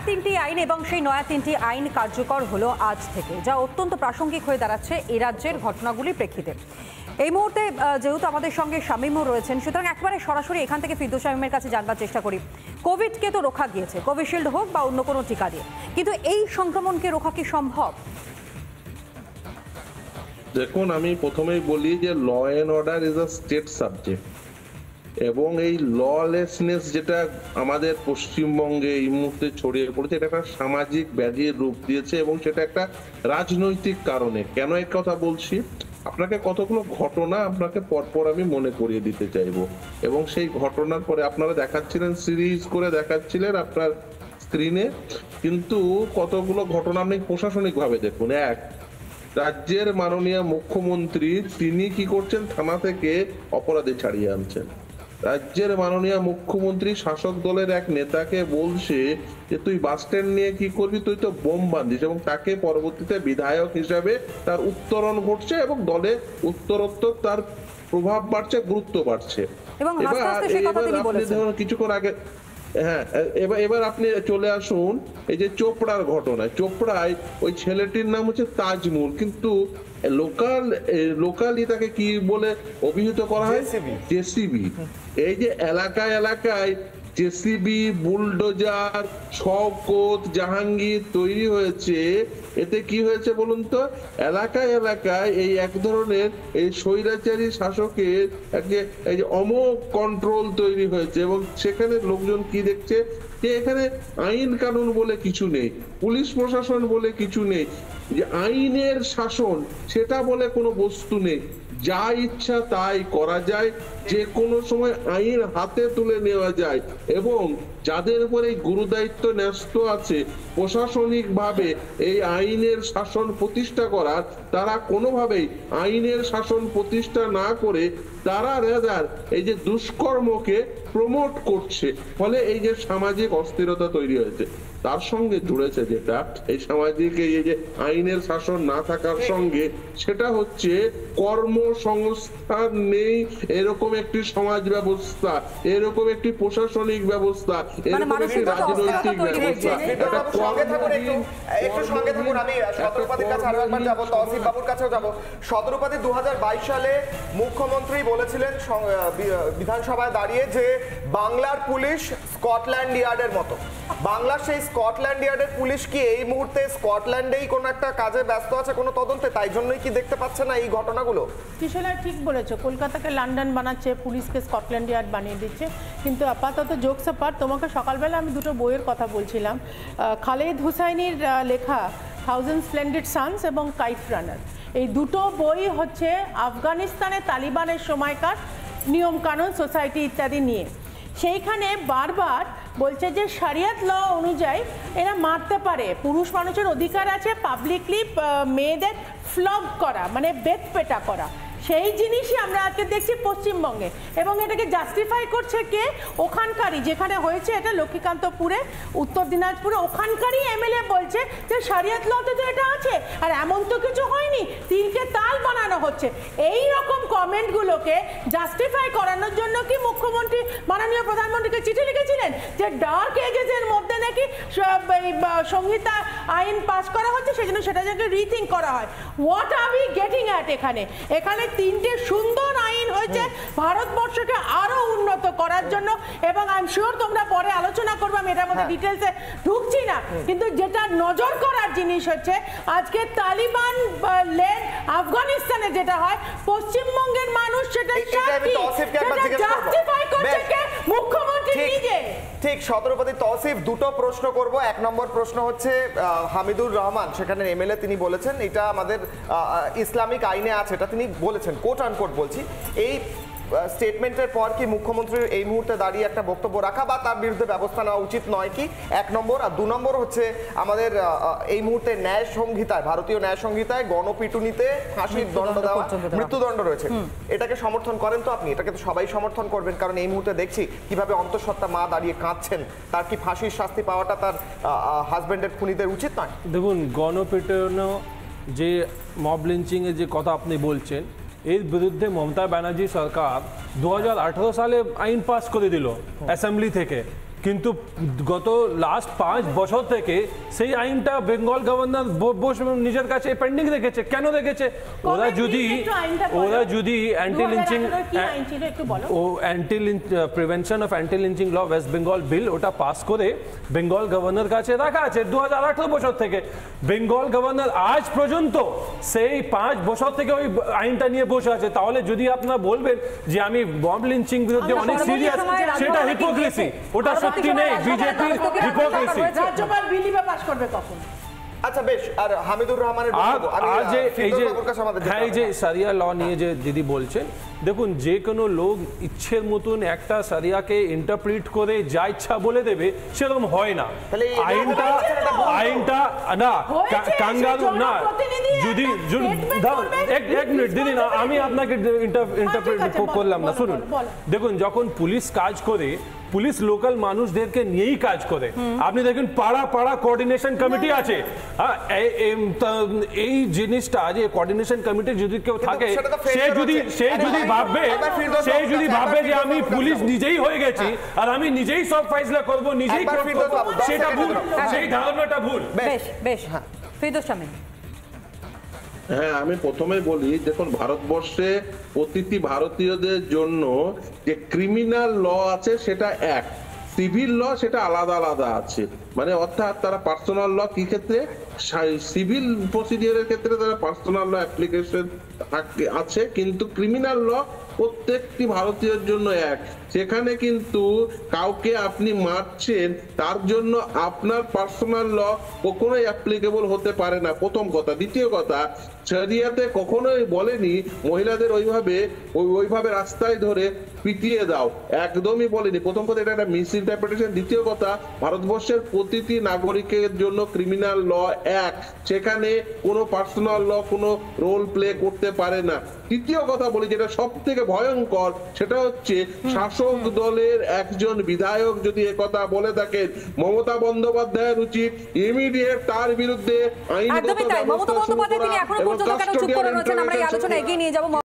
তিনটি আইন এবং সেই নয়া তিনটি আইন কার্যকর হলো আজ থেকে, যা অত্যন্ত প্রাসঙ্গিক হয়ে দাঁড়াচ্ছে এই রাজ্যের ঘটনাগুলির প্রেক্ষিতে। এই মুহূর্তে যেহেতু আমাদের সঙ্গে শামীমও রয়েছেন, সুতরাং একবারে সরাসরি এখান থেকে ফিরদৌস শামীমের কাছে জানবার চেষ্টা করি। কোভিডকে তো রোখা গিয়েছে, কোভিশিল্ড হোক বা অন্য কোনো টিকা দিয়ে, কিন্তু এই সংক্রমণকে রোখা কি সম্ভব? দেখুন, আমি প্রথমেই বলি যে law and order is a state subject, এবং এই ললেসনেস যেটা আমাদের পশ্চিমবঙ্গে এই মুহূর্তে ছড়িয়ে পড়েছে, এটা একটা সামাজিক ব্যাধির রূপ দিয়েছে, এবং সেটা একটা রাজনৈতিক কারণে। কেন এই কথা বলছি, আপনাকে কতগুলো ঘটনা আপনাকে পরপর আমি মনে করিয়ে দিতে চাইবো, এবং সেই ঘটনার পরে আপনারা দেখাচ্ছিলেন, সিরিজ করে দেখাচ্ছিলেন আপনার স্ক্রিনে, কিন্তু কতগুলো ঘটনা আপনি প্রশাসনিক ভাবে দেখুন। এক, রাজ্যের মাননীয় মুখ্যমন্ত্রী তিনি কি করছেন, থানা থেকে অপরাধী ছাড়িয়ে আনছেন। রাজ্যের মাননীয় মুখ্যমন্ত্রী শাসক দলের এক নেতাকে বলছে যে তুই বাস স্ট্যান্ড নিয়ে কি করবি, তুই তো বোম বাঁধিস, এবং তাকে পরবর্তীতে বিধায়ক হিসাবে তার উত্তরণ ঘটছে, এবং দলে উত্তরোত্তর তার প্রভাব বাড়ছে, গুরুত্ব বাড়ছে। এবার আপনি ধরুন কিছুক্ষণ আগে, হ্যাঁ, এবার আপনি চলে আসুন এই যে ঘটনায় চোপড়ায় ওই ছেলেটির নাম হচ্ছে তাজমুল, কিন্তু লোকালি তাকে কি বলে অভিহিত করা হয়, জেসিবি। এই যে এলাকায় এলাকায় জেসিবি, বুলডোজার, শওকত, জাহাঙ্গীর তৈরি হয়েছে, এতে কি হয়েছে বলুন তো, এলাকায় এলাকায় এই এক ধরনের এই স্বৈরাচারী শাসকের এই যে অমোঘ কন্ট্রোল তৈরি হয়েছে, এবং সেখানে লোকজন কি দেখছে যে এখানে আইন কানুন বলে কিছু নেই, পুলিশ প্রশাসন বলে কিছু নেই, যে আইনের শাসন সেটা বলে কোনো বস্তু নেই, যা ইচ্ছা তাই করা যায়, যে কোনো সময় আইন হাতে তুলে নেওয়া যায়, এবং যাদের উপরে গুরুদায়িত্ব ন্যস্ত আছে প্রশাসনিক ভাবে এই আইনের শাসন প্রতিষ্ঠা করার, তারা কোনোভাবেই আইনের শাসন প্রতিষ্ঠা না করে তারা এই যে দুষ্কর্মকে প্রমোট করছে, ফলে এই যে সামাজিক অস্থিরতা তৈরি হয়েছে। তার সঙ্গে জুড়েছে যেটা এই সামাজিক এই যে আইনের শাসন না থাকার সঙ্গে, সেটা হচ্ছে কর্মসংস্থান নেই, এরকম একটি সমাজ ব্যবস্থা, এরকম একটি প্রশাসনিক ব্যবস্থা, এরকম একটি রাজনৈতিক ব্যবস্থা। একটু সঙ্গে থাকুন, আমি সদরপাতির কাছে আরো একবার যাবো, তহসিল বাবুর কাছেও যাবো। সদরপাতি 2022 সালে মুখ্যমন্ত্রী বলেছিলেন বিধানসভায় দাঁড়িয়ে যে বাংলার পুলিশ স্কটল্যান্ড ইয়ার্ডের মতো। বাংলার সেই স্কটল্যান্ড ইয়ার্ডের পুলিশ কি এই মুহূর্তে স্কটল্যান্ডেই কোনো একটা কাজে ব্যস্ত আছে, কোনো তদন্তে? তাই জন্যই কি দেখতে পাচ্ছে না এই ঘটনাগুলো? কিশোরা ঠিক বলেছো, কলকাতাকে লন্ডন বানাচ্ছে, পুলিশকে স্কটল্যান্ড ইয়ার্ড বানিয়ে দিচ্ছে। কিন্তু আপাতত জোকস অ্যাপার্ট, তোমাকে সকালবেলা আমি দুটো বইয়ের কথা বলছিলাম, খালেদ হুসাইনির লেখা থাউজেন্ড স্প্লেন্ডেড সানস এবং কাইট রানার, এই দুটো বই হচ্ছে আফগানিস্তানে তালিবানের সময়কার নিয়ম কানুন, সোসাইটি ইত্যাদি নিয়ে। সেইখানে বারবার বলছে যে শরিয়ত ল অনুযায়ী এরা মারতে পারে, পুরুষ মানুষের অধিকার আছে পাবলিকলি মেয়েদের ফ্লগ করা, মানে বেত পেটা করা। সেই জিনিসই আমরা আজকে দেখছি পশ্চিমবঙ্গে, এবং এটাকে জাস্টিফাই করছে কে? ওখানকারই, যেখানে হয়েছে এটা লক্ষ্মীকান্তপুরে, উত্তর দিনাজপুরে, ওখানকারই এমএলএ বলছে যে শরিয়ত লতে তো এটা আছে, আর এমন তো কিছু হয়নি, তিলকে তাল বানানো হচ্ছে। এই রকম কমেন্টগুলোকে জাস্টিফাই করানোর জন্য কি মুখ্যমন্ত্রী মাননীয় প্রধানমন্ত্রীকে চিঠি লিখেছিলেন যে ডার্ক এজেসের মধ্যে নাকি সংহিতা আইন পাস করা হচ্ছে, সেজন্য সেটা যাতে রিথিঙ্ক করা হয়। What are we getting at? এখানে তিনটে সুন্দর আইন হয়েছে ভারতবর্ষকে আরো উন্নত করার জন্য, এবং আই এম শিওর তোমরা পরে আলোচনা করবে, আমি এটার মধ্যে ডিটেলসে ঢুকছি না, কিন্তু যেটা নজর করার জিনিস হচ্ছে আজকে তালিবান লেড আফগানিস্তানে যেটা হয়, পশ্চিমবঙ্গের মানুষ সেটা জাস্টিফাই করছে কে? মুখ্যমন্ত্রী নিজে। ঠিক, সদরপতি তহসিফ, দুটো প্রশ্ন করব। এক নম্বর প্রশ্ন হচ্ছে হামিদুর রহমান, সেখানে এমএলএ, তিনি বলেছেন এটা আমাদের ইসলামিক আইনে আছে, এটা তিনি বলেছেন, কোট আনকোট বলছি। এই স্টেটমেন্টের পর কি মুখ্যমন্ত্রীর এই মুহূর্তে দাঁড়িয়ে একটা বক্তব্য রাখা বা তার বিরুদ্ধে ব্যবস্থা নেওয়া উচিত নয় কি? এক নম্বর। আর দু নম্বর হচ্ছে আমাদের এই মুহূর্তে ন্যায় সংহিতায়, ভারতীয় ন্যায় সংহিতায় গণপিটুনিতে ফাঁসির দণ্ড দেওয়া, মৃত্যুদণ্ড রয়েছে। এটাকে সমর্থন করেন তো আপনি? এটাকে তো সবাই সমর্থন করবেন, কারণ এই মুহূর্তে দেখছি কিভাবে অন্তঃসত্ত্বা মা দাঁড়িয়ে কাঁদছেন। তার কি ফাঁসির শাস্তি পাওয়াটা তার হাজব্যান্ডের খুনিদের উচিত নয়? দেখুন, গণপিটুনি যে মব লিঞ্চিং এর যে কথা আপনি বলছেন, এর বিরুদ্ধে মমতা ব্যানার্জি সরকার 2018 সালে আইন পাস করে দিল অ্যাসেম্বলি থেকে, কিন্তু গত লাস্ট 5 বছর থেকে সেই আইনটা বেঙ্গল গভর্নর নিজের কাছে পেন্ডিং রেখেছে। কেন রেখেছে? ওরা যদি অ্যান্টি লিঞ্চিং ও prevention of anti lynching law West Bengal bill ওটা পাস করে বেঙ্গল গভর্নর কাছে রাখা আছে 2018 বছর থেকে। বেঙ্গল গভর্নর আজ পর্যন্ত সেই 5 বছর থেকে ওই আইনটা নিয়ে বসে আছে। তাহলে যদি আপনারা বলবেন যে আমি মব লিঞ্চিং বিরুদ্ধে অনেক সিরিয়াস, সেটা হিপোক্রেসি, ওটা সত্যি নেই, বিজেপির হিপোক্রেসি। রাজ্যপাল বিল পাস করবে কখন? আচ্ছা বেশ, আর হামিদুর রহমানের এই যে সারিয়া ল নিয়ে যে দিদি বলছেন, দেখুন যে কোনো লোক ইচ্ছের মতন একটা সারিয়াকে ইন্টারপ্রিট করে যা ইচ্ছা বলে দেবে, সেরকম হয় না। আইনটা না কাঙ্গারু না। যদি এক মিনিট দিদি না, আমি আপনাকে ইন্টারপ্রিট করলাম না, শুনুন। দেখুন যখন পুলিশ কাজ করে, পুলিশ লোকাল মানুষদেরকে নিয়েই কাজ করে। আপনি দেখুন পাড়া পাড়া কোঅর্ডিনেশন কমিটি আছে। এই জিনিসটা যে কোঅর্ডিনেশন কমিটি যদি কেউ থাকে, সে যদি ভাববে যে আমি পুলিশ নিজেই হয়ে গেছি আর আমি নিজেই সব ফয়সালা করব, নিজেই সেটা ভুল, সেই ধারণাটা ভুল। বেশ ফিরদৌস শামীম। হ্যাঁ, আমি প্রথমে বলি, দেখুন ভারতবর্ষে প্রতিটি ভারতীয়দের জন্য যে ক্রিমিনাল ল আছে সেটা এক, সিভিল ল সেটা আলাদা আলাদা আছে। মানে অর্থাৎ তারা পার্সোনাল ল কি ক্ষেত্রে, সিভিল প্রসিডিওরের ক্ষেত্রে তারা পার্সোনাল ল অ্যাপ্লিকেশন আছে, কিন্তু ক্রিমিনাল ল প্রত্যেকটি ভারতীয়ের জন্য এক। সেখানে কিন্তু কাউকে আপনি মারছেন তার জন্য আপনার পার্সোনাল ল কখনোই অ্যাপ্লিকেবল হতে পারে না, প্রথম কথা। দ্বিতীয় কথা, শরিয়াতে কখনোই বলেনি মহিলাদের ওইভাবে রাস্তায় ধরে পিটিয়ে দাও, একদমই বলেনি। প্রথম কথা, এটা একটা মিস ইন্টারপ্রিটেশন। দ্বিতীয় কথা, ভারতবর্ষের প্রতিটি নাগরিকের জন্য ক্রিমিনাল ল এক, সেখানে কোনো পার্সোনাল ল কোনো রোল প্লে করতে পারে না। তৃতীয় কথা বলি, যেটা সব থেকে ভয়ঙ্কর, সেটা হচ্ছে শাসক দলের একজন বিধায়ক যদি একথা বলে থাকেন, মমতা বন্দ্যোপাধ্যায়ের উচিত ইমিডিয়েট তার বিরুদ্ধে আইনগত ব্যবস্থা শুরু করা এবং কাস্টোডিয়াল ইন্টারভেনশন। আমরা এই আলোচনা এগিয়ে নিয়ে যাব।